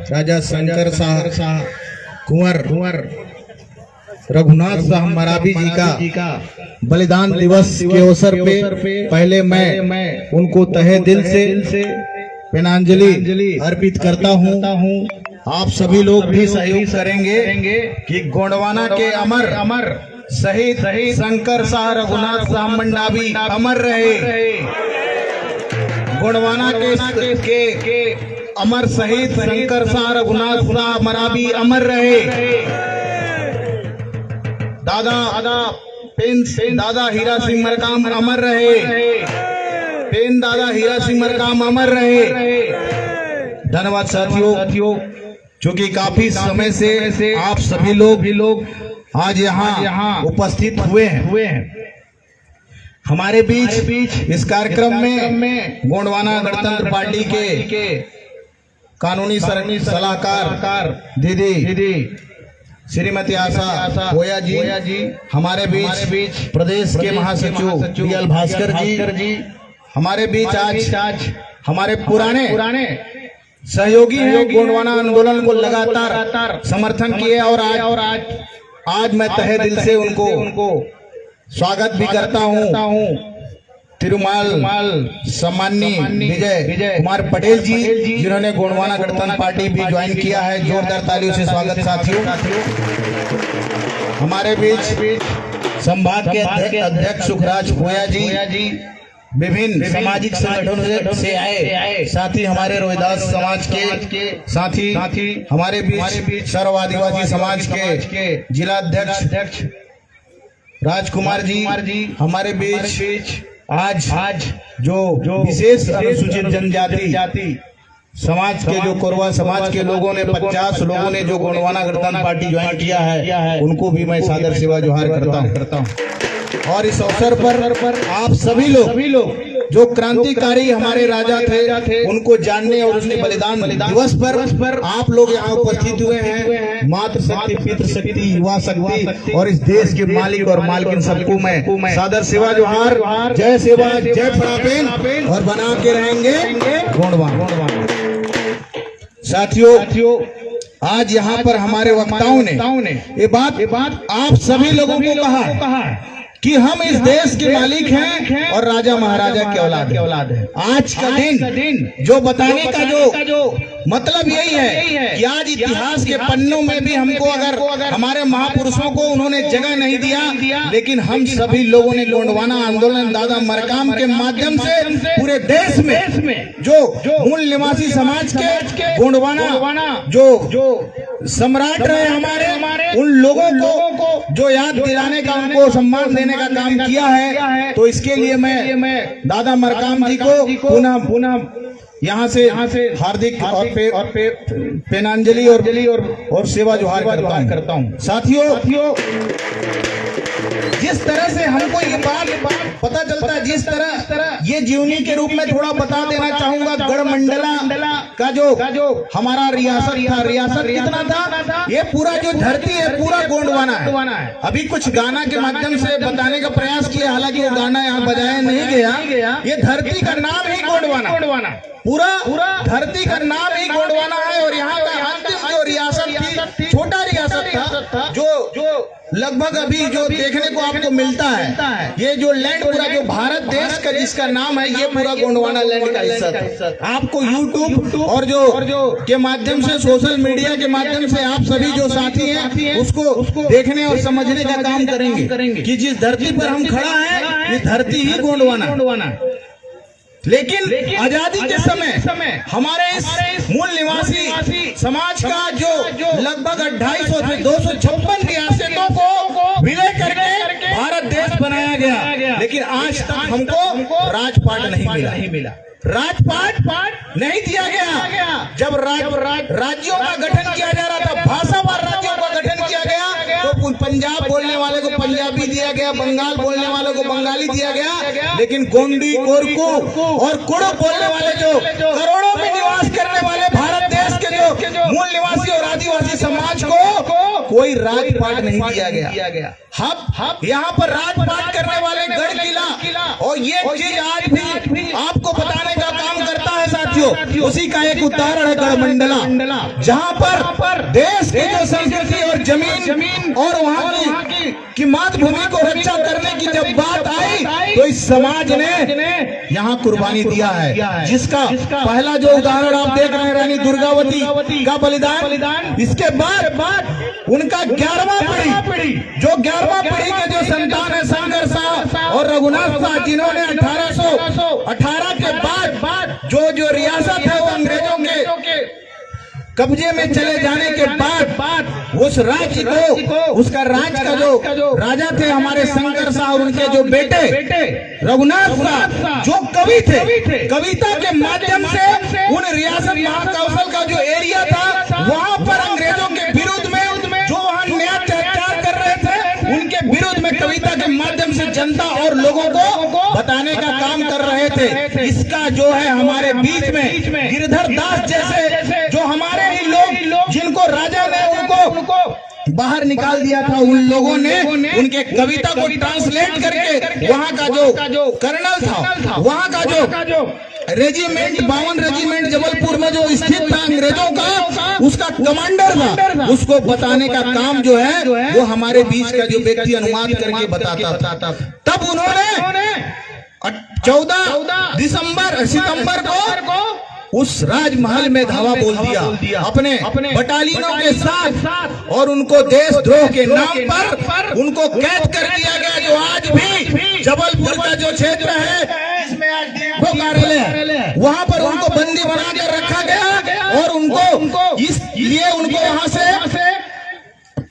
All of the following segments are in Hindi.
राजा शंकर शाह कुंवर रघुनाथ साहब मरावी जी का बलिदान दिवस के अवसर पे पहले मैं उनको तहे दिल से पेनांजलि अर्पित करता हूँ। आप सभी लोग भी सहयोग करेंगे कि गोंडवाना के अमर शहीद शंकर शाह रघुनाथ साहब मंडावी अमर रहे। गोंडवाना के अमर शहीद शंकर शाह रघुनाथ साहब मरावी अमर रहे। दादा हीरा सिंह मरकाम अमर रहे। पेन दादा हीरा सिंह मरकाम अमर रहे। धन्यवाद साथियों, क्योंकि काफी समय से आप सभी लोग आज यहाँ उपस्थित हुए हैं। हमारे बीच इस कार्यक्रम में गोंडवाना गणतंत्र पार्टी के कानूनी सलाहकार दीदी श्रीमती आशा होया जी, हमारे बीच प्रदेश के महासचिव बीएल भास्कर जी, हमारे बीच आज हमारे पुराने सहयोगी हैं। गोंडवाना आंदोलन को लगातार समर्थन किए और आज मैं तहे दिल से उनको स्वागत भी करता हूँ। तिरुमाल सम्माननीय विजय कुमार पटेल जी, जिन्होंने गोंडवाना गणतंत्र पार्टी भी ज्वाइन किया है। जोरदार तालियों से स्वागत साथियों। हमारे बीच संभाग के अध्यक्ष सुखराज होया जी, विभिन्न सामाजिक संगठनों से आए, साथ ही हमारे रोहिदास समाज के साथ ही हमारे बीच सर्व आदिवासी समाज के जिला अध्यक्ष राजकुमार जी, हमारे बीच आज जो विशेष अनुसूचित जनजाति समाज के जो कोरवा समाज के लोगों ने 50 लोगों ने जो गोंडवाना गणतंत्र पार्टी ज्वाइन किया है, उनको भी मैं सादर सेवा जोहार करता हूँ। और इस अवसर पर आप सभी लोग जो क्रांतिकारी हमारे राजा थे उनको जानने और उसके बलिदान दिवस पर आप लोग यहाँ उपस्थित हुए हैं। मातृ शक्ति, पितृ शक्ति, युवा शक्ति और इस देश के मालिक और मालकिन सबको मैं सादर सेवा जोहार, जय सेवा, जय परापेन और बना के रहेंगे गोंडवाना। साथियों, आज यहाँ पर हमारे वक्ताओं ने ये बात आप सभी लोगों को कहा कि हम इस देश के मालिक हैं और राजा महाराजा के औलाद हैं। आज का दिन जो बताने का जो मतलब यही है कि आज इतिहास के पन्नों में भी हमको अगर हमारे महापुरुषों को उन्होंने जगह नहीं दिया, लेकिन हम सभी लोगों ने गोंडवाना आंदोलन दादा मरकाम के माध्यम से पूरे देश में जो मूल निवासी समाज के गोंडवाना जो सम्राट रहे हमारे, उन लोगों को जो याद दिलाने का, उनको सम्मान देने का काम किया है। तो इसके लिए मैं दादा मरकाम जी को पुनः यहाँ से हार्दिक और पेनांजलि और सेवा जोहार करता हूँ। साथियों, जिस तरह से हमको ये बात पता चलता है, जिस तरह ये जीवनी के रूप में थोड़ा बता देना चाहूंगा। गढ़मंडला का जो हमारा रियासत कितना था, ये पूरा जो धरती है पूरा गोंडवाना है। अभी कुछ गाना के माध्यम से बताने का प्रयास किया, हालांकि वो गाना यहाँ बजाया नहीं गया। ये धरती का नाम ही गोंडवाना, पूरा धरती का नाम ही गोंडवाना है। और यहाँ का अंतिम जो रियासत थी, छोटा रियासत था, जो लगभग अभी जो देखने को आपको मिलता है, ये जो लैंड पूरा जो भारत देश का जिसका नाम है, ये पूरा गोंडवाना लैंड का हिस्सा था। आपको यूट्यूब और जो के माध्यम से, सोशल मीडिया के माध्यम से आप सभी जो साथी हैं उसको देखने और समझने का काम करेंगे कि जिस धरती पर हम खड़ा है, ये धरती ही गोंडवाना। लेकिन आजादी के समय हमारे इस मूल निवासी समाज का जो लगभग 250 से 256 रियासतों को विलय करके भारत देश बनाया गया, लेकिन आज तक हमको राजपाट नहीं मिला। राजपाट नहीं दिया गया। जब राज्यों का गठन किया जा रहा था, भाषावार राज्यों का गठन किया गया, तो पंजाब बोलने वाले को पंजाबी दिया गया, बंगाल बोलने वाले को बंगाली दिया गया, लेकिन गोंडी, कोरकू और कुड़ो बोलने वाले जो करोड़ों में निवास करने वाले भारत देश के जो मूल निवासी और आदिवासी समाज को कोई राजपाट नहीं दिया गया। यहाँ पर राजपाट करने वाले गढ़ किला और ये चीज आज भी आपको बताने का काम करता है साथ साथियों, उसी का एक उदाहरण है गढ़मंडला, जहाँ पर देश की जो संस्कृति और जमीन और वहाँ की मातृभूमि को रक्षा करने की जब बात आई तो इस समाज ने यहाँ कुर्बानी दिया है, जिसका पहला जो उदाहरण आप देख रहे हैं रानी दुर्गावती का बलिदान। इसके बाद उनका 11वां पीढ़ी के जो संतान है शंकर शाह और रघुनाथ शाह, जिन्होंने 1818 के बाद जो रियासत है वो अंग्रेजों के कब्जे में चले जाने के बाद उस राज्य को, उसका राज्य का जो राजा थे हमारे शंकर शाह और उनके जो बेटे रघुनाथ शाह, जो कवि थे, कविता के माध्यम से उन रियासत महाकौशल का जो एरिया था वहां पर अंग्रेजों के विरुद्ध में जो वहां न्याय अत्याचार कर रहे थे उनके विरुद्ध में कविता के माध्यम से जनता और लोगों को बताने का काम कर रहे थे। इसका जो है हमारे बीच में गिरधर दास जैसे जो हमारे ही लोग, जिनको राजा ने उनको बाहर निकाल दिया था, उन लोगों ने उनके कविता को ट्रांसलेट करके वहाँ का जो कर्नल था, वहाँ का जो रेजिमेंट 52 रेजिमेंट जबलपुर में जो स्थित था अंग्रेजों का, उसका कमांडर था, उसको बताने का काम जो है वो हमारे बीच का जो व्यक्ति अनुवाद करके बताता था। तब उन्होंने 14 सितंबर को उस राजमहल में धावा बोल दिया अपने बटालियनों के साथ और उनको देशद्रोह के नाम पर उनको कैद कर दिया गया। जो आज भी जबलपुर का जो क्षेत्र है इसमें आज वो कार्यालय है, वहाँ पर उनको बंदी बनाकर रखा गया और उनको इसलिए उनको वहाँ से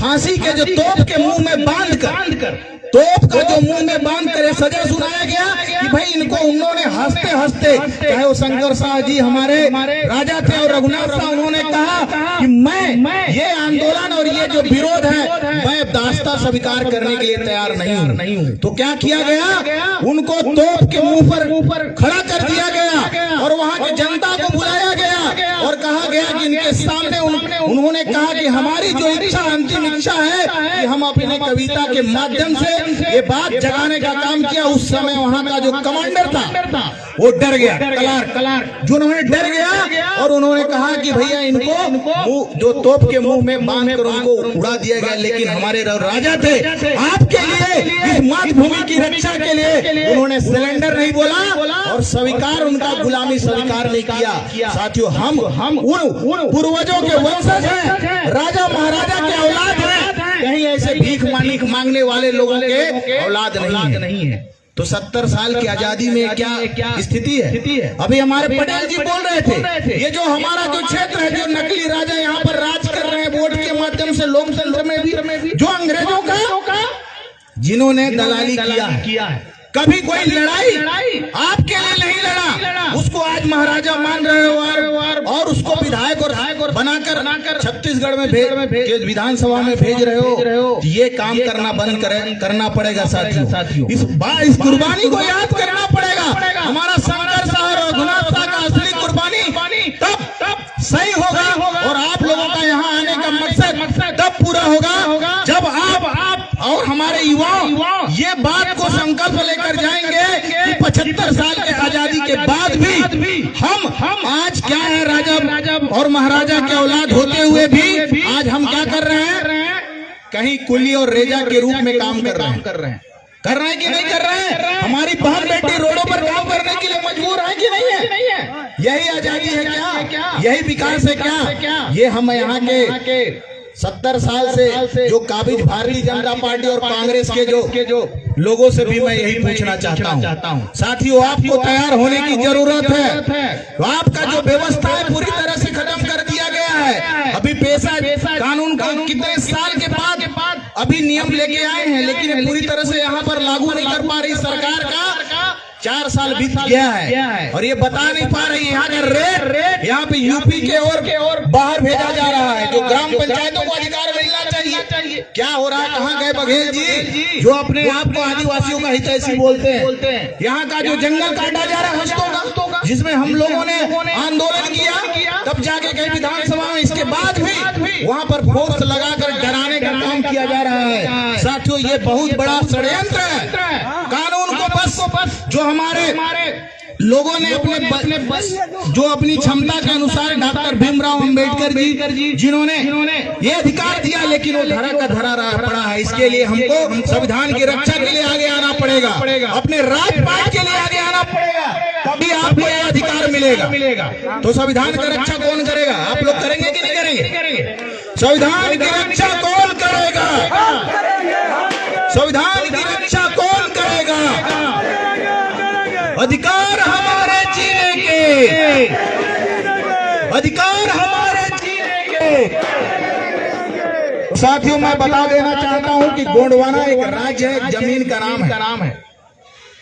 फांसी के जो तोप के मुंह में बांध कर तोप का जो मुंह में बांध कर सजा सुनाया गया कि भाई इनको उन्होंने हंसते हंसते, चाहे वो शंकर शाह जी हमारे राजा थे और रघुनाथ शाह, उन्होंने कहा कि मैं ये आंदोलन और ये जो विरोध है मैं दास्ता स्वीकार करने के लिए तैयार नहीं हूँ। तो क्या किया गया, उनको तोप के मुंह पर खड़ा कर दिया गया और वहाँ की जनता को बुलाया गया और कहा गया कि इनके सामने उन्होंने कहा कि हमारी जो इच्छा, अंतिम इच्छा है कि हम अपने कविता के माध्यम से ये बात जगाने का काम किया। उस समय वहाँ का जो कमांडर था वो डर गया, कलार जो उन्होंने डर गया और उन्होंने कहा कि भैया इनको जो तोप के मुंह में बांध कर उनको उड़ा दिया गया, लेकिन हमारे राजा थे आपके लिए, इस मातृभूमि की रक्षा के लिए उन्होंने सिलेंडर नहीं बोला और स्वीकार, उनका गुलामी स्वीकार नहीं किया। साथियों, हम उन पूर्वजों के वंशज हैं, राजा महाराजा के औलाद हैं, कहीं ऐसे भीख मांगने वाले लोगों के औलाद नहीं है। तो 70 साल की आजादी में क्या स्थिति है। अभी हमारे पटेल जी बोल रहे थे, ये जो हमारा जो क्षेत्र है, जो नकली राजा यहाँ पर राज कर रहे हैं वोट के माध्यम से, लोकतंत्र में भी जो अंग्रेजों का जिन्होंने दलाली किया है, कभी कोई लड़ाई आपके लिए नहीं लड़ा, उसको आज महाराजा मान रहे हो और उसको विधायक और बनाकर छत्तीसगढ़ में विधानसभा में भेज रहे हो। ये काम करना बंद करना पड़ेगा साथियों। इस कुर्बानी को याद करना पड़ेगा। हमारा शंकर शाह और रघुनाथ शाह का असली कुर्बानी तब सही होगा और आप लोगों का यहाँ आने का मकसद तब पूरा होगा जब आप और हमारे युवा ये बात को संकल्प लेकर जाएंगे कि 75 साल के आजादी के बाद भी हम आज क्या है, राजा और महाराजा के औलाद होते हुए भी आज हम क्या कर रहे हैं, कहीं कुली और रेजा के रूप में काम कर रहे हैं कि नहीं कर रहे हैं। हमारी बहन बेटी रोडों पर काम करने के लिए मजबूर है कि नहीं है। यही आजादी है क्या, यही विकास है क्या। ये हम यहाँ के 70 साल से जो काबिज भारतीय जनता पार्टी और कांग्रेस के जो लोगों से भी मैं यही पूछना चाहता हूँ। साथियों, आपको तैयार होने की जरूरत है। तो आपका जो व्यवस्था है पूरी तरह से खत्म कर दिया गया है। अभी पेशा कानून को कितने साल के बाद अभी नियम लेके आए हैं, लेकिन पूरी तरह से यहाँ पर लागू नहीं कर पा रही सरकार का 4 साल बीत गया है और ये बता नहीं पा रही यहाँ का रेट यहाँ पे यूपी के और बाहर भेजा जा रहा है। जो ग्राम पंचायतों को अधिकार मिलना चाहिए, क्या हो रहा है, कहाँ गए बघेल जी जो अपने आप को आदिवासियों का हितैषी बोलते हैं। यहाँ का जो जंगल काटा जा रहा है हस्तों का, जिसमें हम लोगों ने आंदोलन किया, तब जाके गए विधानसभा में, इसके बाद भी वहाँ पर फोर्स लगाकर डराने का काम किया जा रहा है। साथियों, ये बहुत बड़ा षड्यंत्र है। कानून को बस जो हमारे लोगों ने अपने जो अपनी क्षमता के अनुसार डॉक्टर भीमराव अंबेडकर जी जिन्होंने ये अधिकार दिया, लेकिन वो धरा का धरा पड़ा है। इसके लिए हमको संविधान की रक्षा के लिए आगे आना पड़ेगा, अपने राजपाट के लिए आगे आना पड़ेगा, तभी आपको ये अधिकार मिलेगा। तो संविधान की रक्षा कौन करेगा? आप लोग करेंगे कि नहीं करेंगे? संविधान की रक्षा कौन करेगा? संविधान की रक्षा कौन करेगा? अधिकार हमारे जीने के, अधिकार हमारे जीने के। साथियों, मैं बता देना चाहता हूं कि गोंडवाना एक राज्य है, जमीन का नाम है।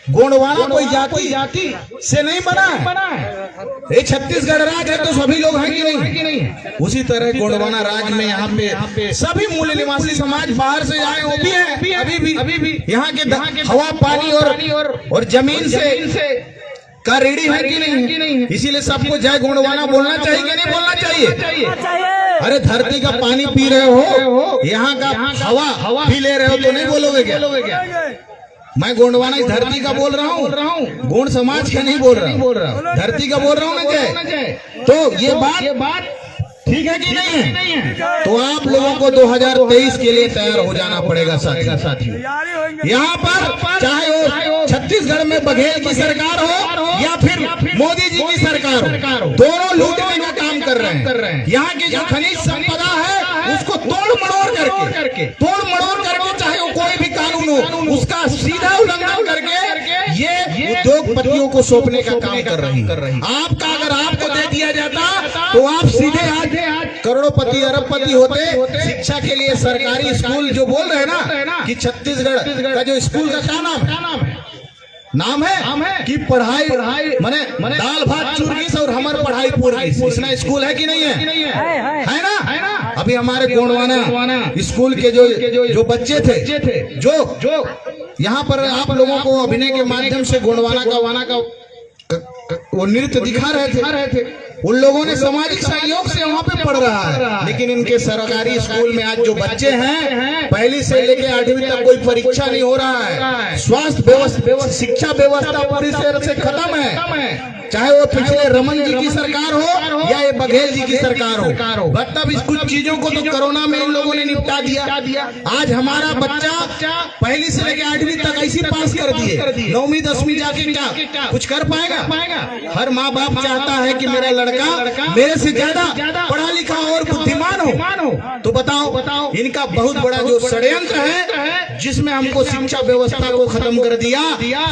गोंडवाना कोई जाति से नहीं बना है। ये छत्तीसगढ़ राज्य है तो सभी लोग हैं कि नहीं? उसी तरह गोंडवाना राज्य में यहाँ पे सभी मूल निवासी समाज बाहर से आए वो भी है, अभी भी यहाँ के हवा पानी और जमीन से का रेडी है कि नहीं? इसीलिए सबको जय गोंडवाना बोलना चाहिए कि नहीं बोलना चाहिए? अरे धरती का पानी पी रहे हो, यहाँ का हवा पी ले रहे हो तो नहीं बोलोगे क्या? मैं गोंडवाना इस धरती का बोल रहा हूँ, गोंड समाज का नहीं बोल रहा हूँ, धरती का बोल रहा हूँ ना जय। तो ये बात ठीक है कि नहीं है? तो आप लोगों को 2023 के लिए तैयार हो जाना पड़ेगा साथियों। यहाँ पर चाहे वो छत्तीसगढ़ में बघेल की सरकार हो या फिर मोदी जी की सरकार हो, दोनों लूटने का काम कर रहे हैं। यहाँ की जो खनिज संपदा है उसको तोड़ मड़ोड़ करके चाहे वो कोई भी कानून हो उसका सीधा उल्लंघन करके ये उद्योगपतियों को सौंपने का काम कर रही। आपका अगर आपको दे दिया जाता तो आप सीधे आज करोड़पति अरबपति होते। शिक्षा के लिए सरकारी स्कूल जो बोल रहे हैं ना कि छत्तीसगढ़ का जो स्कूल का क्या नाम है कि पढ़ाई माने दाल भात चूरगीस और हमार पढ़ाई पूरगीस, इसना स्कूल है कि नहीं है ना? अभी हमारे गोंडवाना स्कूल के जो बच्चे थे जो यहाँ पर आप लोगों को अभिनय के माध्यम से गोंडवाना का वो नृत्य दिखा रहे थे, उन लोगों ने सामाजिक सहयोग से वहाँ पे पढ़ रहा है। लेकिन इनके सरकारी स्कूल में आज जो बच्चे हैं पहली से लेके 8वीं तक कोई परीक्षा नहीं हो रहा है। स्वास्थ्य व्यवस्था, शिक्षा व्यवस्था पूरी तरह से खत्म है। चाहे वो पिछले रमन जी की सरकार हो या ये बघेल जी की सरकार हो, मतलब इस कुछ चीजों को तो कोरोना में इन लोगों ने निपटा दिया। आज हमारा बच्चा पहली से लेके 8वीं तक ऐसी पास कर दिए, 9वीं 10वीं जाके क्या कुछ कर पाएगा? हर माँ बाप चाहता है कि मेरा लड़का मेरे से ज्यादा पढ़ा लिखा और बुद्धिमान हो। तो बताओ इनका बहुत बड़ा जो षड्यंत्र है जिसमें हमको शिक्षा व्यवस्था को खत्म कर दिया,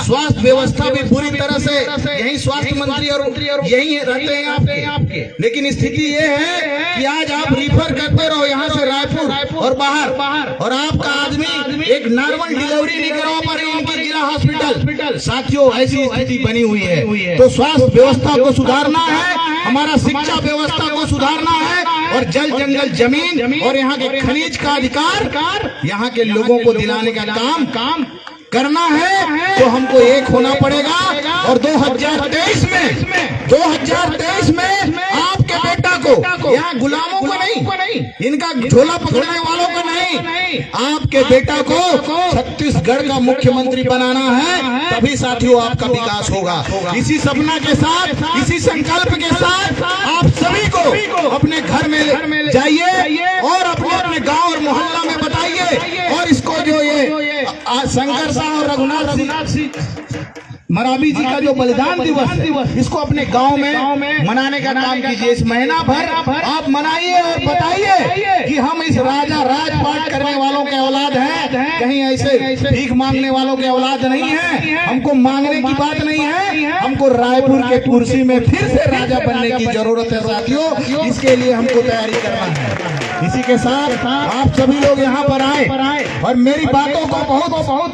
स्वास्थ्य व्यवस्था भी पूरी तरह से यही स्वास्थ्य मंत्री और यही रहते हैं आपके। लेकिन स्थिति ये है कि आज आप रिफर करते रहो यहाँ से रायपुर और बाहर, और आपका आदमी एक नॉर्मल डिलीवरी नहीं करवा पा रहे उनके जिला हॉस्पिटल। साथियों, ऐसी स्थिति बनी हुई है। तो स्वास्थ्य व्यवस्था को सुधारना है, हमारा शिक्षा व्यवस्था को सुधारना है, और जल जंगल जमीन और यहाँ के खनिज का अधिकार यहाँ के लोगों को दिलाने का काम करना है। तो हमको एक होना पड़ेगा। और 2023 में आपके बेटा को, यहाँ गुलामों को नहीं, इनका झोला पकड़ने वालों को नहीं, आपके बेटा को छत्तीसगढ़ का मुख्यमंत्री बनाना है। तभी साथियों आपका विकास होगा। इसी सपना के साथ, इसी संकल्प के साथ आप सभी को अपने घर में जाइए और अपने गांव और मोहल्ला में बताइए। और इसको जो ये शंकर साहब और रघुनाथ सिंह मरावी जी का जो बलिदान दिवस, इसको अपने गांव में मनाने का काम कीजिए। इस महीना भर आप मनाइए और बताइए कि हम इस राजपाट करने वालों के औलाद हैं, कहीं ऐसे भीख मांगने वालों के औलाद नहीं है। हमको मांगने की बात नहीं है, हमको रायपुर के कुर्सी में फिर से राजा बनने की जरूरत है साथियों। इसके लिए हमको तैयारी करना है। इसी के साथ आप सभी लोग यहाँ पर आए और मेरी बातों को बहुत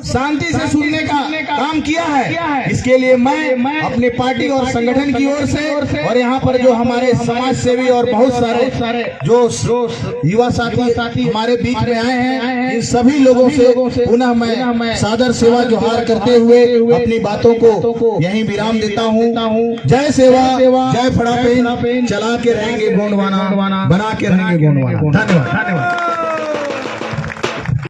शांति से सुनने का काम किया है। इसके लिए मैं अपने पार्टी और संगठन की ओर से और यहाँ पर जो हमारे समाज सेवी और बहुत सारे जो युवा साथी हमारे बीच में आए हैं, इन सभी लोगों से पुनः मैं सादर सेवा जोहार करते हुए अपनी बातों को यहीं विराम देता हूँ। जय सेवा, जय फड़ापेन, चला के रहेंगे गोंडवाना, बना के रहेंगे गोंडवाना। धन्यवाद।